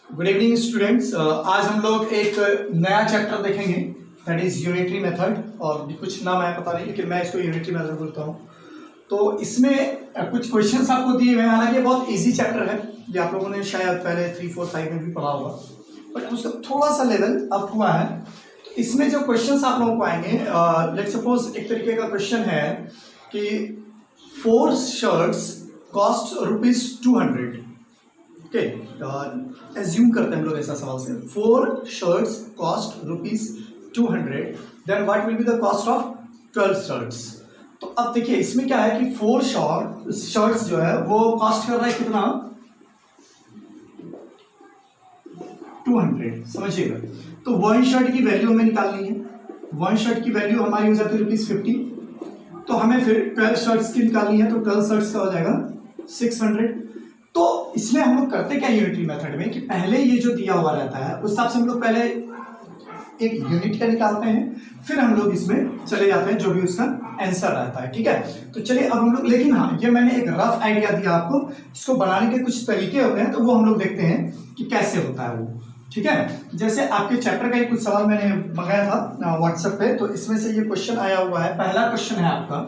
Good evening students. आज हम लोग एक नया चैप्टर देखेंगे दैट इज यूनिटरी मेथड। और कुछ नाम है पता नहीं, लेकिन मैं इसको यूनिटरी मेथड बोलता हूँ। तो इसमें कुछ क्वेश्चंस आपको दिए हुए हैं। हालांकि बहुत इजी चैप्टर है, ये आप लोगों ने शायद पहले 3, 4, 5 में भी पढ़ा होगा, बट उसका थोड़ा सा लेवल अप हुआ है। तो इसमें जो क्वेश्चंस आप लोगों को आएंगे, लेट्स सपोज एक तरीके का क्वेश्चन है कि 4 शर्ट्स कॉस्ट ₹200। ओके, एज्यूम करते हैं हम लोग ऐसा सवाल से, 4 shirts cost ₹200, then what will be the cost of 12 shirts. तो अब देखिए इसमें क्या है कि 4 शर्ट्स जो है वो कॉस्ट कर रहा है कितना, 200, समझिएगा। तो 1 शर्ट की वैल्यू हमें निकालनी है। 1 शर्ट की वैल्यू हमारी हो जाती है ₹50। तो हमें फिर 12 शर्ट्स की निकालनी है, तो 12 शर्ट्स का हो जाएगा 600। तो इसमें हम लोग करते क्या यूनिटरी मेथड में कि पहले ये जो दिया हुआ रहता है उस हिसाब से हम लोग पहले एक यूनिट का निकालते हैं, फिर हम लोग इसमें चले जाते हैं जो भी उसका आंसर रहता है। ठीक है, तो चलिए अब हम लोग, लेकिन हाँ ये मैंने एक रफ आइडिया दिया आपको, इसको बनाने के कुछ तरीके होते हैं, तो वो हम लोग देखते हैं कि कैसे होता है वो। ठीक है, जैसे आपके चैप्टर का ही कुछ सवाल मैंने मंगाया था व्हाट्सएप पे, तो इसमें से ये क्वेश्चन आया हुआ है। पहला क्वेश्चन है आपका,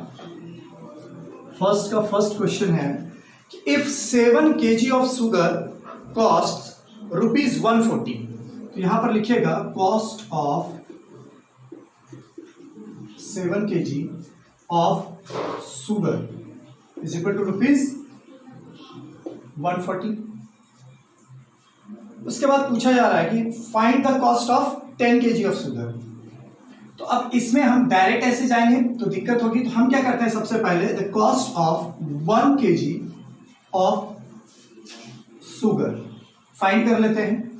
फर्स्ट क्वेश्चन है if 7 kg of sugar costs ₹140, तो यहां पर लिखिएगा cost of 7 kg of sugar is equal to ₹140। उसके बाद पूछा जा रहा है कि find the cost of 10 kg of sugar. तो अब इसमें हम डायरेक्ट ऐसे जाएंगे तो दिक्कत होगी, तो हम क्या करते हैं, सबसे पहले the cost of 1 kg of sugar find कर लेते हैं।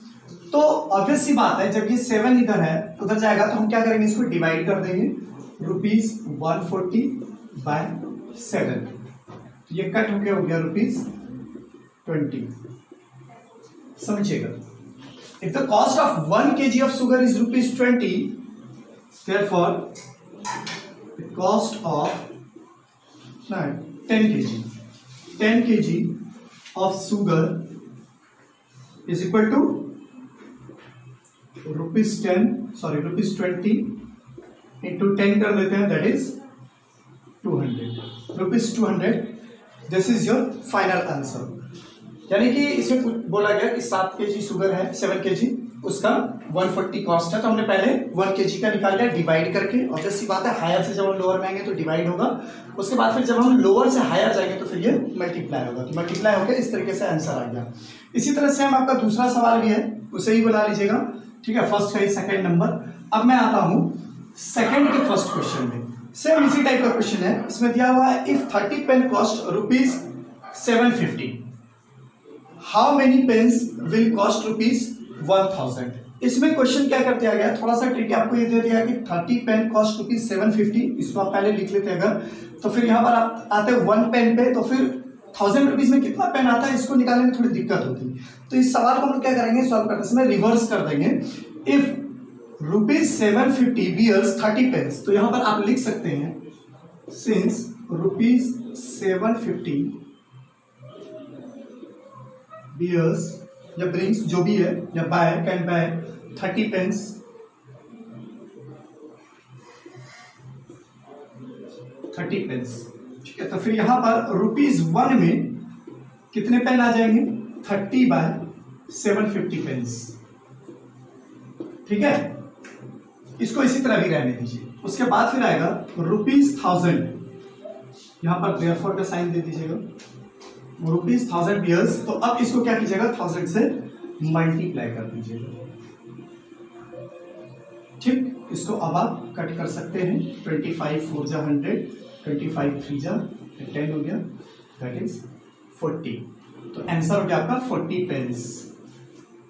तो ऑब्वियस सी बात है, जब ये 7 इधर है उधर जाएगा तो हम क्या करेंगे, इसको डिवाइड कर देंगे, ₹140/7, ये कट होके हो गया ₹20। समझिएगा, if the cost of 1 kg of sugar is ₹20, therefore the cost of 10 kg of sugar is equal to ₹20 into 10 कर लेते हैं, that is 200, ₹200। This is your final answer. यानी कि इसमें बोला गया कि 7 kg शुगर है, 7 kg उसका 140 कॉस्ट है, तो हमने पहले 1 kg का निकाल लिया डिवाइड करके। ऑब्वियस सी बात है, हायर से जब हम लोअर में आएंगे तो डिवाइड होगा, उसके बाद फिर जब हम लोअर से हायर जाएंगे तो फिर ये मल्टीप्लाई होगा, तो मल्टीप्लाई होकर इस तरीके से आंसर आ गया। इसी तरह से हम आपका दूसरा सवाल भी है, उसे ही बना लीजिएगा। ठीक है, फर्स्ट है सेकंड नंबर। अब मैं आता हूं सेकंड के फर्स्ट क्वेश्चन में, सेम इसी टाइप का क्वेश्चन है। इसमें दिया हुआ है if 30 pen cost ₹750, how many pens will cost ₹1000। इसमें क्वेश्चन क्या कर दिया गया, थोड़ा सा ट्रिक आपको ये दे दिया कि 30 पेन कॉस्ट ₹750, इसको आप पहले लिख लेते हैं अगर, तो फिर यहाँ पर आप आते हैं 1 पेन पे, तो फिर 1000 रुपीज में कितना पेन आता है, इसको निकालने में थोड़ी दिक्कत होती है। तो इस सवाल को हम लोग क्या करेंगे, सॉल्व करते समय रिवर्स कर देंगे। इफ ₹750 बियर्स 30 पेन्स, तो यहाँ पर आप लिख सकते हैं सिंस ₹750 बियर्स या ब्रिंग्स जो भी है, या बाय कैन बाय 30 पेन्स, ठीक है। तो फिर यहां पर ₹1 में कितने पेन आ जाएंगे, 30/750 पेन्स। ठीक है, इसको इसी तरह भी रहने दीजिए। उसके बाद फिर आएगा ₹1000, यहां पर देयरफॉर का साइन दे दीजिएगा, ₹1000 बियर्स। तो अब इसको क्या कीजिएगा, 1000 से मल्टीप्लाई कर दीजिएगा। ठीक, इसको अब आप कट कर सकते हैं, 25 4 जा 100, 25 3 जा 10 हो गया, दैट इज 40। तो आंसर हो गया आपका 40 पेन्स।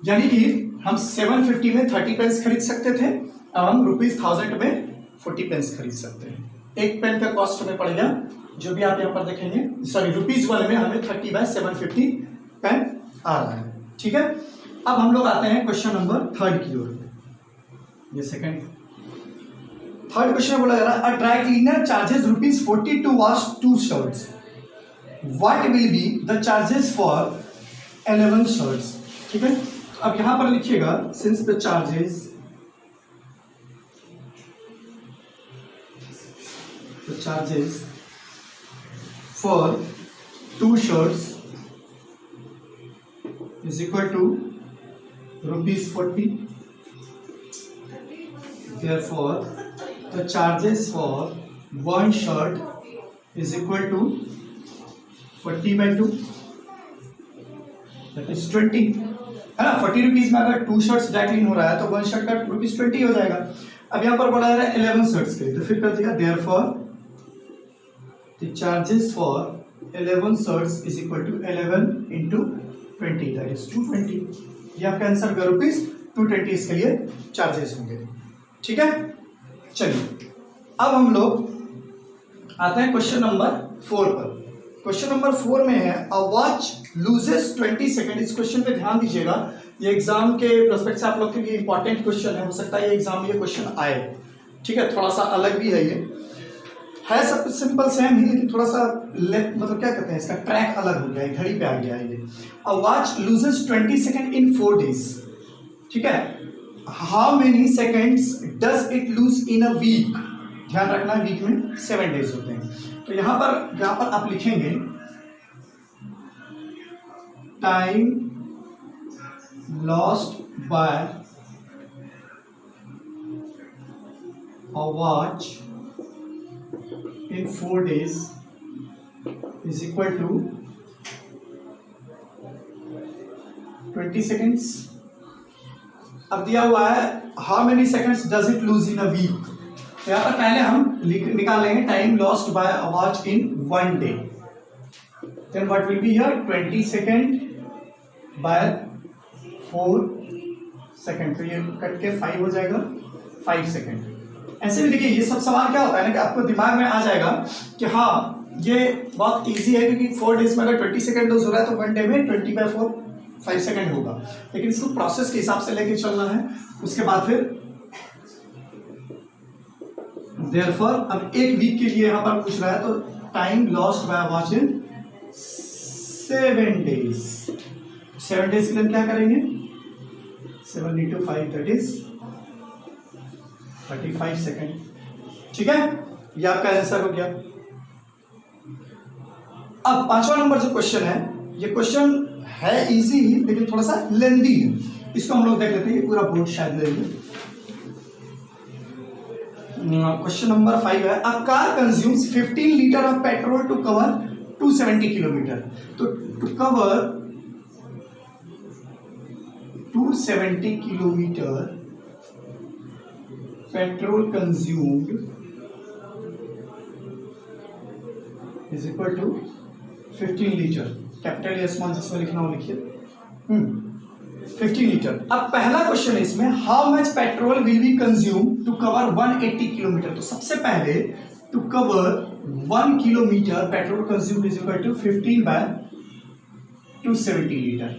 यानी कि हम 750 में 30 पेन्स खरीद सकते थे, अब हम ₹1000 में 40 पेन्स खरीद सकते हैं। एक पेन का कॉस्ट हमें पड़ गया, जो भी आप यहाँ पर देखेंगे, सॉरी ₹1 में हमें 30/750 पेन आ रहा है। ठीक है, अब हम लोग आते हैं क्वेश्चन नंबर 3 की ओर। ये सेकंड थर्ड क्वेश्चन में बोला जा रहा है, a dry cleaner charges ₹40 to wash 2 shirts, what will be the charges for 11 shirts. ठीक है, अब यहां पर लिखिएगा since the charges for 2 shirts is equal to ₹40. Therefore, the charges for 1 shirt is equal to 40/2, that is 20, है ना। 40 rupees में अगर 2 शर्ट्स ड्राई क्लीन हो रहा है तो 1 शर्ट का ₹20 हो जाएगा। अब यहाँ पर बोला जा रहा है 11 शर्ट्स के, तो फिर कर दिया therefore the charges for 11 shirts is equal to 11 into 20, that is 220। ये आपका आंसर होगा ₹220 इसके लिए चार्जेस होंगे। ठीक है, चलिए अब हम लोग आते हैं क्वेश्चन नंबर 4 पर। क्वेश्चन नंबर 4 में है अ वॉच लूजेस 20 सेकेंड। इस क्वेश्चन पे ध्यान दीजिएगा, ये एग्जाम के प्रोस्पेक्ट से आप लोग के लिए इंपॉर्टेंट क्वेश्चन है, हो सकता है ये एग्जाम में ये क्वेश्चन आए। ठीक है, थोड़ा सा अलग भी है, ये है सब सिंपल सेम ही, लेकिन थोड़ा सा मतलब क्या कहते हैं, इसका ट्रैक अलग हो गया है, घड़ी पे आ गया है ये। A watch loses 20 second in 4 days। ठीक है, how many seconds does it lose in a week. ध्यान रखना है वीक में 7 days होते हैं। तो यहां पर आप लिखेंगे time lost by a watch in 4 days is equal to 20 seconds। अब दिया हुआ है how many seconds does it lose in a week। तो यहाँ पर पहले हम निकालेंगे time lost by a watch in 1 day। then what will be here 20 second by 4 second, तो ये कट के 5 हो जाएगा, 5 सेकेंड। ऐसे भी देखिए ये सब सवाल क्या होता है ना कि आपको दिमाग में आ जाएगा कि हाँ ये बहुत इजी है, क्योंकि 4 days में अगर 20 सेकेंड लूज हो रहा है तो 1 day में 20/4 5 सेकेंड होगा, लेकिन इसको प्रोसेस के हिसाब से लेके चलना है। उसके बाद फिर देयरफॉर अब 1 वीक के लिए यहां पर पूछ रहा है, तो time lost by watch in 7 days। 7 days के लिए क्या करेंगे, 7 into 5 that is 35 सेकेंड। ठीक है, ये आपका आंसर हो गया। अब 5वां नंबर जो क्वेश्चन है, ये क्वेश्चन है इजी ही लेकिन थोड़ा सा लेंदी है, इसको हम लोग देख लेते हैं। ये पूरा बोर्ड शायद लेंगे। क्वेश्चन नंबर 5 है a car consumes 15 litre of petrol to cover 270 kilometre. तो to cover 270 kilometre petrol consumed is equal to 15 litre. Capital या स्मॉल जिसमें लिखना हो लिखिए। 15 लीटर। अब पहला क्वेश्चन है इसमें how much petrol will be consume to cover 180 kilometre. तो सबसे पहले to cover 1 kilometre petrol consume is equal to 15/270 litre.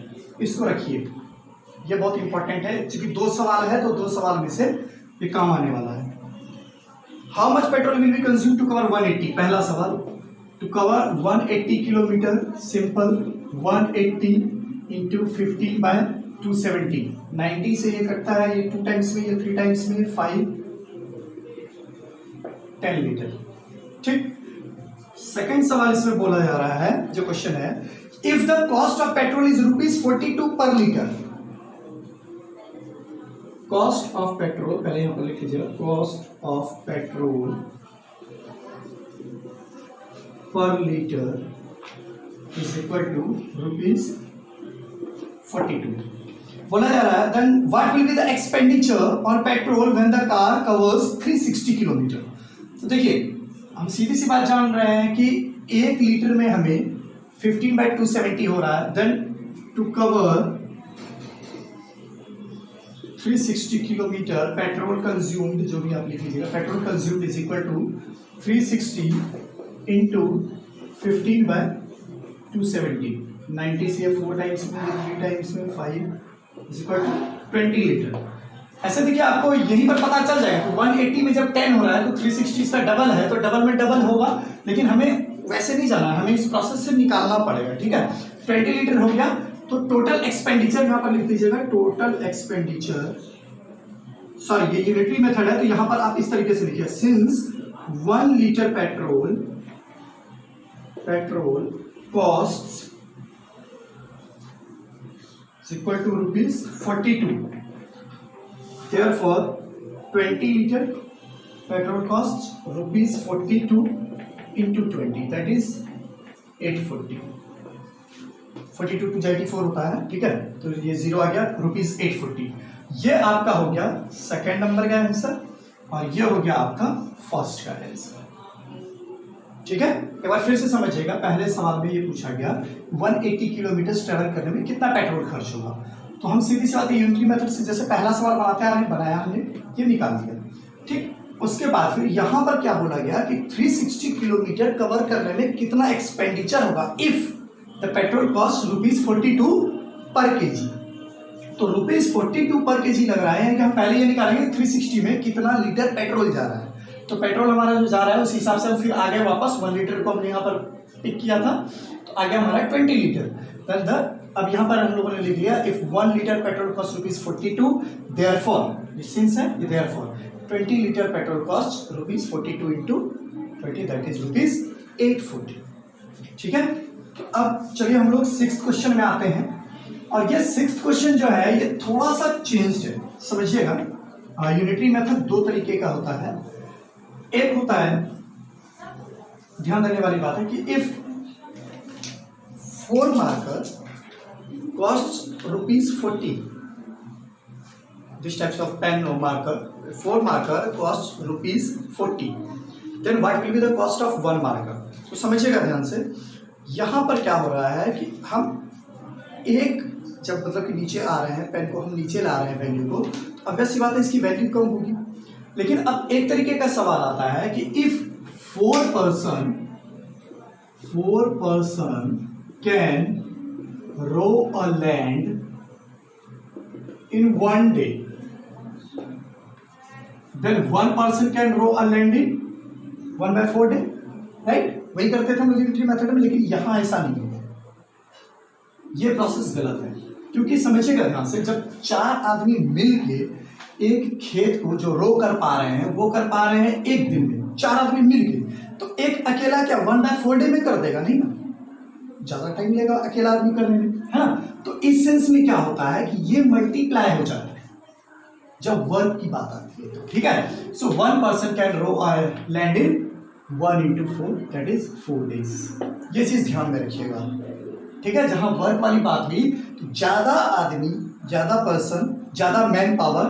इसको रखिए, ये बहुत इंपॉर्टेंट है क्योंकि 2 सवाल है, तो 2 सवाल में से ये काम आने वाला है। How much petrol will be consume to cover 180। पहला सवाल to cover 180 kilometre, simple 180 into 15/270। 90 से ये कटता है, ये 2 टाइम्स में, ये 3 टाइम्स में, 5 10 लीटर। ठीक, सेकंड सवाल इसमें बोला जा रहा है, जो क्वेश्चन है if the cost of petrol is ₹42 पर लीटर। कॉस्ट ऑफ पेट्रोल पहले यहां पर लिख लीजिएगा, cost of petrol per litre is equal to ₹42। बोला जा रहा है then what will be the expenditure on petrol when the car covers 360 kilometre. तो देखिए हम सीधी सी बात जान रहे हैं कि 1 लीटर में हमें 15/270 हो रहा है, then to cover 360 kilometre petrol consumed, जो भी आप लिख लीजिएगा, petrol consumed is equal to 360 into 15/270। 90 से 4 टाइम्स में, 3 टाइम्स में, 5 इज इक्वल टू 20 लीटर। ऐसे देखिए आपको यहीं पर पता चल जाएगा कि 180 में जब 10 हो रहा है तो 360 इसका डबल है, तो डबल में डबल होगा, लेकिन हमें वैसे नहीं जाना, हमें इस प्रोसेस से निकालना पड़ेगा। ठीक है, 20 लीटर हो गया, तो टोटल एक्सपेंडिचर यहां पर लिख दीजिएगा, टोटल एक्सपेंडिचर, सॉरी ये यूनिटरी मेथड है तो यहां पर आप इस तरीके से लिखिए, since 1 litre petrol cost equal to ₹42, therefore 20 liter petrol costs ₹42 into 20, that is 840, 42 to 84 होता है, ठीक है, तो ये 0 आ गया, ₹840। ये आपका हो गया सेकेंड नंबर का आंसर और ये हो गया आपका फर्स्ट का आंसर। ठीक है, एक बार फिर से समझिएगा, पहले सवाल में ये पूछा गया 180 किलोमीटर ट्रेवल करने में कितना पेट्रोल खर्च होगा, तो हम सीधी सी बात यूनिटरी मेथड से जैसे पहला सवाल बनाते हैं बनाया हमने, ये निकाल दिया। ठीक, उसके बाद फिर यहां पर क्या बोला गया कि 360 किलोमीटर कवर करने में कितना एक्सपेंडिचर होगा इफ द पेट्रोल कॉस्ट ₹42 पर केजी। तो ₹42 पर केजी लग रहा है कि हम पहले ये निकालेंगे 360 में कितना लीटर पेट्रोल जा रहा है, तो पेट्रोल हमारा जो जा रहा है उस हिसाब से हम फिर आगे वापस 1 लीटर को हमने यहाँ पर पिक किया था, तो आगे हमारा 20 लीटर। अब यहाँ पर हम लोगों ने लिख लिया if 1 litre petrol cost ₹42, therefore since है ये therefore 20 litre petrol cost ₹42 into 20 that is ₹840। ठीक है, तो अब चलिए हम लोग 6th क्वेश्चन में आते हैं, और ये 6th क्वेश्चन जो है ये थोड़ा सा चेंज्ड है, समझिएगा। यूनिटरी मेथड 2 तरीके का होता है, एक होता है, ध्यान देने वाली बात है कि if 4 marker cost ₹40, this types of pen or marker, 4 marker cost ₹40, then what will be the cost of 1 marker? तो समझिएगा ध्यान से, यहां पर क्या हो रहा है कि हम एक जब मतलब कि नीचे आ रहे हैं, पेन को हम नीचे ला रहे हैं वैल्यू को, तो obvious सी बात है इसकी वैल्यू कम होगी। लेकिन अब एक तरीके का सवाल आता है कि if 4 person can row a land in 1 day, then 1 person can row a land in 1/4 day, right? वही करते थे हम यूनिटरी मेथड में, लेकिन यहां ऐसा नहीं होता, ये प्रोसेस गलत है। क्योंकि समझिएगा ध्यान से, जब 4 आदमी मिलके एक खेत को जो रो कर पा रहे हैं वो कर पा रहे हैं एक दिन में, 4 आदमी मिलके, तो एक अकेला क्या 1/4 डे में कर देगा? नहीं ना, ज्यादा टाइम लेगा अकेला आदमी करने में, है ना। तो इस सेंस में क्या होता है कि ये मल्टीप्लाई हो जाता है जब वर्क की बात आती है, तो ठीक है। So 1 person can row land in 1 into 4 that is 4 days। ये चीज ध्यान में रखिएगा, ठीक है। जहां वर्क वाली बात हुई तो ज्यादा आदमी, ज्यादा पर्सन, ज्यादा मैन पावर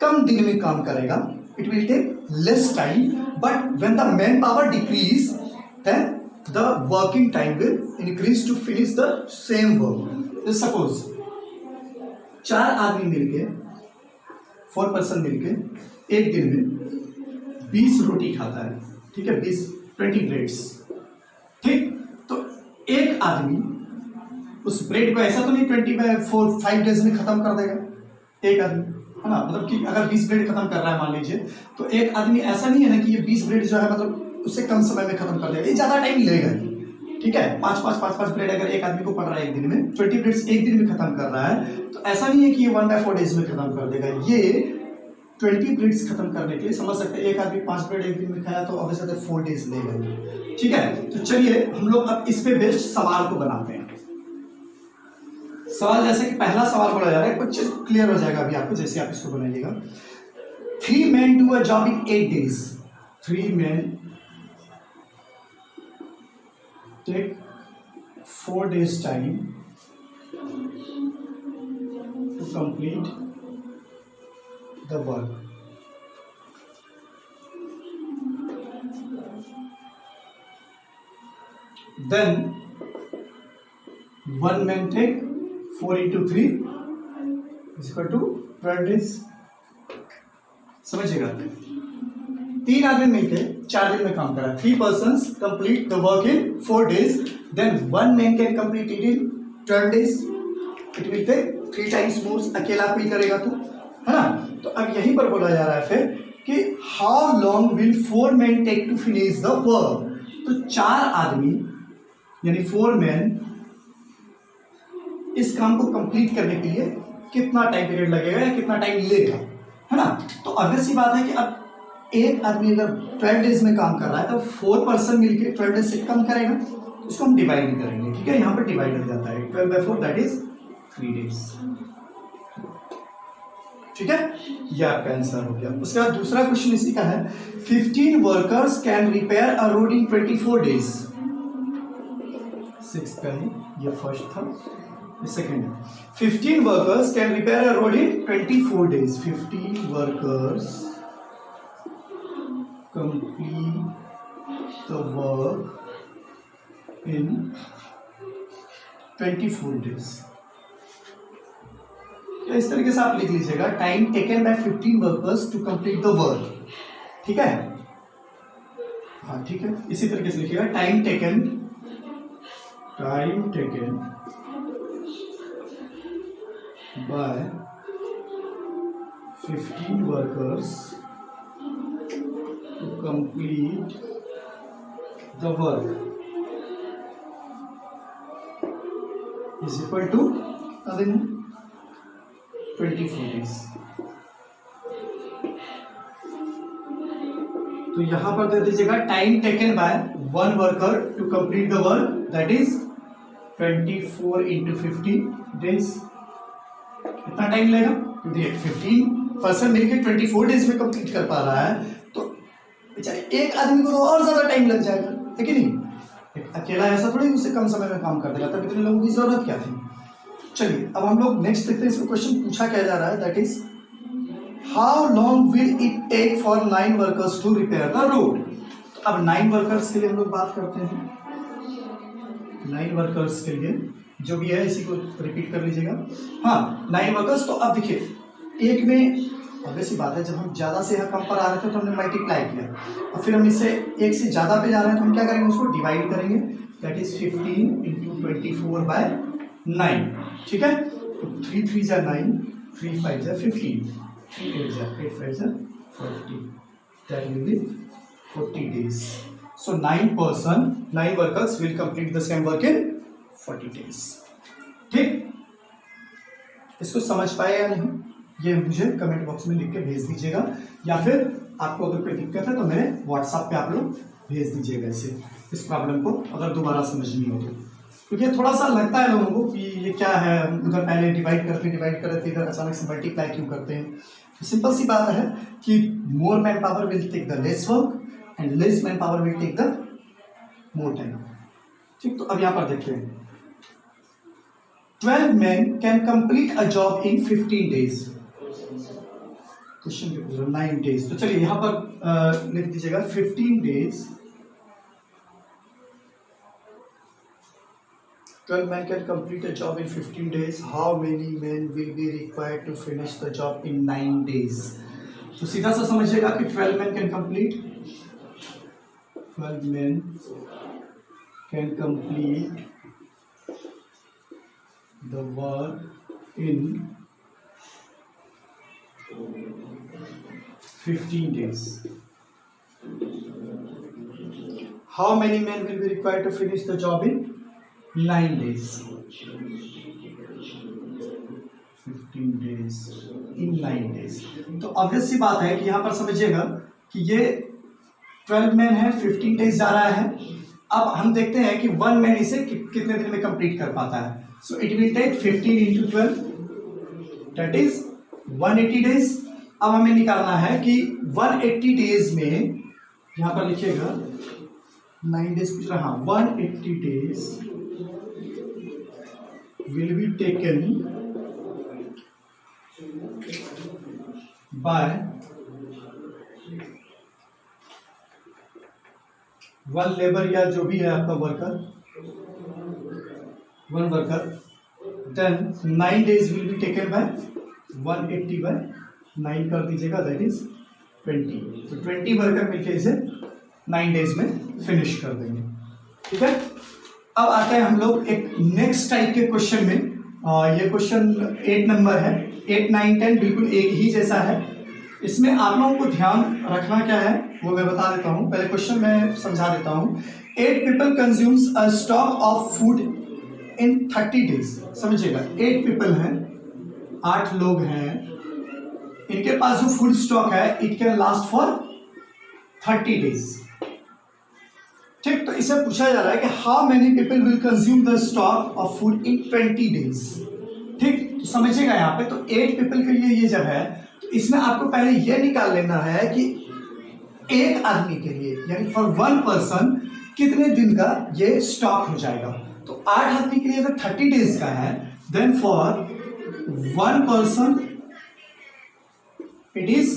कम दिन में काम करेगा, it will take less time, but when the man power decreases then the working time will increase to finish the same work. Suppose 4 आदमी मिलके, 4 person मिलके एक दिन में 20 रोटी खाता है, ठीक है, 20 ब्रेड्स, ठीक। तो एक आदमी उस ब्रेड को ऐसा तो नहीं 5 days में खत्म कर देगा एक आदमी, है ना। मतलब कि अगर 20 ब्रेड खत्म कर रहा है मान लीजिए, तो एक आदमी ऐसा नहीं है ना कि ये 20 ब्रेड जो है मतलब उससे कम समय में खत्म कर देगा, ये ज्यादा टाइम लेगा, ठीक है। 5 ब्रेड अगर एक आदमी को पड़ रहा है एक दिन में, 20 ब्रेड्स एक दिन में खत्म कर रहा है, तो ऐसा नहीं है कि ये 1/4 days में खत्म कर देगा। ये 20 ब्रेड्स खत्म करने के लिए समझ सकते हैं, एक आदमी 5 ब्रेड एक दिन में खाया तो ऑब्वियसली 4 days लेगा, ठीक है। तो चलिए हम लोग अब इस पे बेस्ड सवाल को बनाते हैं। सवाल जैसे कि पहला सवाल बोला जा रहा है, कुछ क्लियर हो जाएगा अभी आपको जैसे आप इसको बनाइएगा। 3 men do a job in 8 days। 3 men take 4 days time to complete the work। Then 1 man take 4 into 3 is equal to 12 days। समझिएगा, 3 आदमी मिलकर 4 दिन में काम करा, 3 persons complete the work in 4 days, then 1 man can complete it in 12 days। It will take 3 times more, अकेला कोई करेगा तो, है ना। तो अब यहीं पर बोला जा रहा है फिर कि how long will 4 men take to finish the work। तो 4 आदमी यानी 4 men इस काम को कंप्लीट करने के लिए कितना टाइम पीरियड लगेगा या कितना टाइम लेगा, है ना। तो ऑब्वियस सी बात है कि अब एक आदमी अगर 12 डेज में काम कर रहा है तो 4 पर्सन मिलके 12 डेज से कम करेगा, तो इसको हम डिवाइड करेंगे, ठीक है। यहाँ पर डिवाइड हो जाता है 12/4 दैट इज 3 डेज, ठीक है। यह आपका आंसर हो गया। उसके बाद दूसरा क्वेश्चन इसी का है 15 workers can repair a road in 24 days. 6 का है, ये फर्स्ट था, ये सेकंड है। 15 workers can repair a road in 24 days. 15 workers complete the work in 24 days। इस तरीके से आप लिख लीजिएगा time taken by 15 workers to complete the work, ठीक है। हाँ ठीक है, इसी तरीके से लिखिएगा time taken by 15 workers to complete the work is equal to 24 days। तो यहां पर दे दीजिएगा time taken by 1 worker to complete the work that is 24 into 50 days. कितना टाइम लेगा, क्योंकि 15% मिलकर 24 डेज में कंप्लीट कर पा रहा है, तो बेचारे एक आदमी को तो और ज्यादा टाइम लग जाएगा, है कि नहीं। एक अकेला ऐसा थोड़ी उससे कम समय में काम कर देगा, तब इतने लोगों की जरूरत क्या थी। चलिए अब हम लोग नेक्स्ट देखते हैं, इसमें क्वेश्चन पूछा क्या जा रहा है that is how long will it take for 9 workers to repair the road. तो अब 9 वर्कर्स के लिए हम लोग बात करते हैं। 9 वर्कर्स के लिए जो भी है इसी को रिपीट कर लीजिएगा। हाँ 9 वर्कर्स। तो अब देखिए एक में ऑब्वियस बात है, जब हम ज़्यादा से यहाँ कम पर आ रहे थे तो हमने मल्टीप्लाई किया, और फिर हम इससे एक से ज़्यादा पे जा रहे हैं तो हम क्या करेंगे, उसको डिवाइड करेंगे दैट इज 15 into 24/9, ठीक है। तो 3 3 जा 9, 3 5 जा 15, 3 8 जा 8 5 जा 40, that will be 40 days। So 9 workers will complete the same work in 40 days। ठीक, इसको समझ पाए या नहीं, ये मुझे कमेंट बॉक्स में लिख के भेज दीजिएगा, या फिर आपको अगर कोई दिक्कत है तो मेरे व्हाट्सएप पे आप लोग भेज दीजिएगा इस प्रॉब्लम को, अगर दोबारा समझ नहीं हो तो। क्योंकि थोड़ा सा लगता है लोगों को कि ये क्या है, उधर पहले डिवाइड करते इधर अचानक से मल्टीप्लाई क्यों करते हैं। तो सिंपल सी बात है कि more man power will take the less work and less man power will take the more time, ठीक। तो अब यहाँ पर देखते हैं 12 men can complete a job in 15 days। Question के पूरा 9 days। तो चलिए यहां पर लिख दीजिएगा 15 days 12 men can complete a job in 15 days। How many men will be required to finish the job in 9 days? तो सीधा सा समझिएगा कि 12 men can complete 12 men can complete the work in 15 days। How many men will be required to finish the job in 9 days? 15 days in 9 days। तो obvious सी बात है कि यहाँ पर समझिएगा कि ये 12 मैन है, 15 डेज जा रहा है। अब हम देखते हैं कि 1 मैन इसे कितने दिन में कंप्लीट कर पाता है। So it will take 15 into 12 that is 180 days. अब हमें निकालना है कि 180 डेज में, यहां पर लिखिएगा 9 डेज पूछ रहा, 180 days will be taken by 1 labour या जो भी है आपका worker, 1 worker, then 9 days will be taken by 180/9 कर दीजिएगा दैट इज 20। तो 20 वर्कर मिलकर इसे 9 डेज में फिनिश कर देंगे, ठीक है। अब आते हैं हम लोग एक नेक्स्ट टाइप के क्वेश्चन में। ये क्वेश्चन 8 नंबर है। 8 9 10 बिल्कुल एक ही जैसा है। इसमें आप लोगों को ध्यान रखना क्या है वो मैं बता देता हूँ। पहले क्वेश्चन मैं समझा देता हूँ। 8 people consumes a stock of food in 30 days, समझिएगा 8 पीपल हैं, 8 लोग हैं, इनके पास जो फूड स्टॉक है it can last for 30 days. ठीक, तो इसे पूछा जा रहा है कि how many people will consume the stock of food in 20 days. ठीक, तो समझिएगा यहाँ पे तो 8 पीपल के लिए ये जब है तो इसमें आपको पहले ये निकाल लेना है कि एक आदमी के लिए यानी फॉर 1 पर्सन कितने दिन का ये स्टॉक हो जाएगा। तो 8 आदमी के लिए अगर 30 डेज का है then for 1 person it is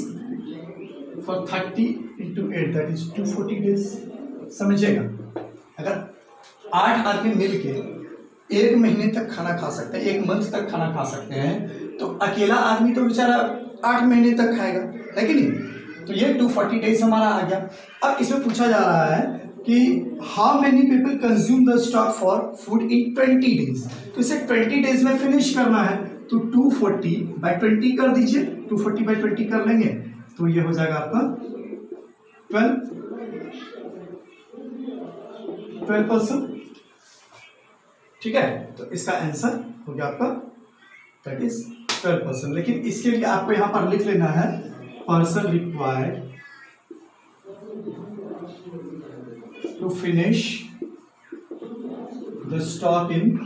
for 30 into 8 that is 240 days. समझिएगा, अगर 8 आदमी मिलके 1 महीने तक खाना खा सकते हैं, 1 मंथ तक खाना खा सकते हैं, तो अकेला आदमी तो बेचारा 8 महीने तक खाएगा, है कि नहीं। तो ये 240 डेज हमारा आ गया। अब इसमें पूछा जा रहा है कि how many people consume the stock for food in 20 days. तो इसे 20 डेज में फिनिश करना है, तो 240/20 कर दीजिए, 240/20 कर लेंगे तो ये हो जाएगा आपका 12%। ठीक है, तो इसका आंसर हो गया आपका दैट इज 12%। लेकिन इसके लिए आपको यहां पर लिख लेना है person required to finish the stock in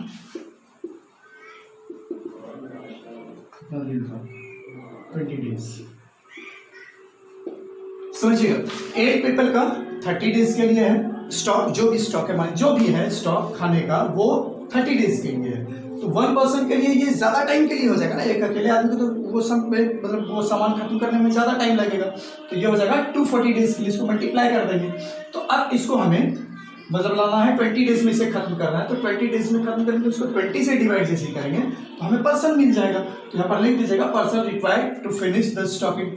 20 days. समझिए 8 पीपल का 30 डेज के लिए है स्टॉक, जो भी स्टॉक है मान जो भी है स्टॉक खाने का वो 30 डेज के लिए है। तो 1 पर्सन के लिए ये ज्यादा टाइम के लिए हो जाएगा ना, एक अकेले आदमी को तो वो सब मतलब वो सामान खत्म करने में ज्यादा टाइम लगेगा, तो ये हो जाएगा 240 डेज के लिए, इसको मल्टीप्लाई कर देंगे। तो अब इसको हमें मतलब लाना है 20 डेज में इसे खत्म करना है, तो 20 डेज में खत्म करेंगे तो उसको 20 से डिवाइड जैसे करेंगे तो हमें पर्सन मिल जाएगा। तो यहाँ पर लिख दीजिएगा person required to finish the stock in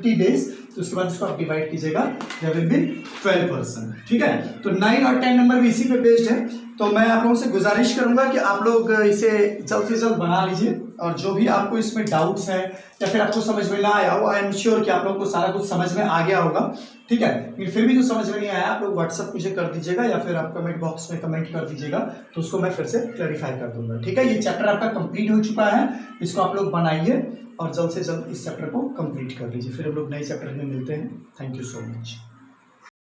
20 days, तो उसके बाद इसको आप डिवाइड कीजिएगा, देयर विल बी 12%। ठीक है, तो 9 और 10 नंबर भी इसी पे बेस्ड है। तो मैं आप लोगों से गुजारिश करूंगा कि आप लोग इसे जल्द से जल्द बना लीजिए, और जो भी आपको इसमें डाउट्स हैं या फिर आपको समझ में ना आया हो, आई एम श्योर कि आप लोगों को सारा कुछ समझ में आ गया होगा। ठीक है, फिर भी जो समझ में नहीं आया आप लोग व्हाट्सएप मुझे कर दीजिएगा या फिर आप कमेंट बॉक्स में कमेंट कर दीजिएगा, तो उसको मैं फिर से क्लैरिफाई कर दूंगा। ठीक है, ये चैप्टर आपका कंप्लीट हो चुका है, इसको आप लोग बनाइए और जल्द से जल्द इस चैप्टर को कंप्लीट कर लीजिए। फिर हम लोग नए चैप्टर में मिलते हैं। Thank you so much.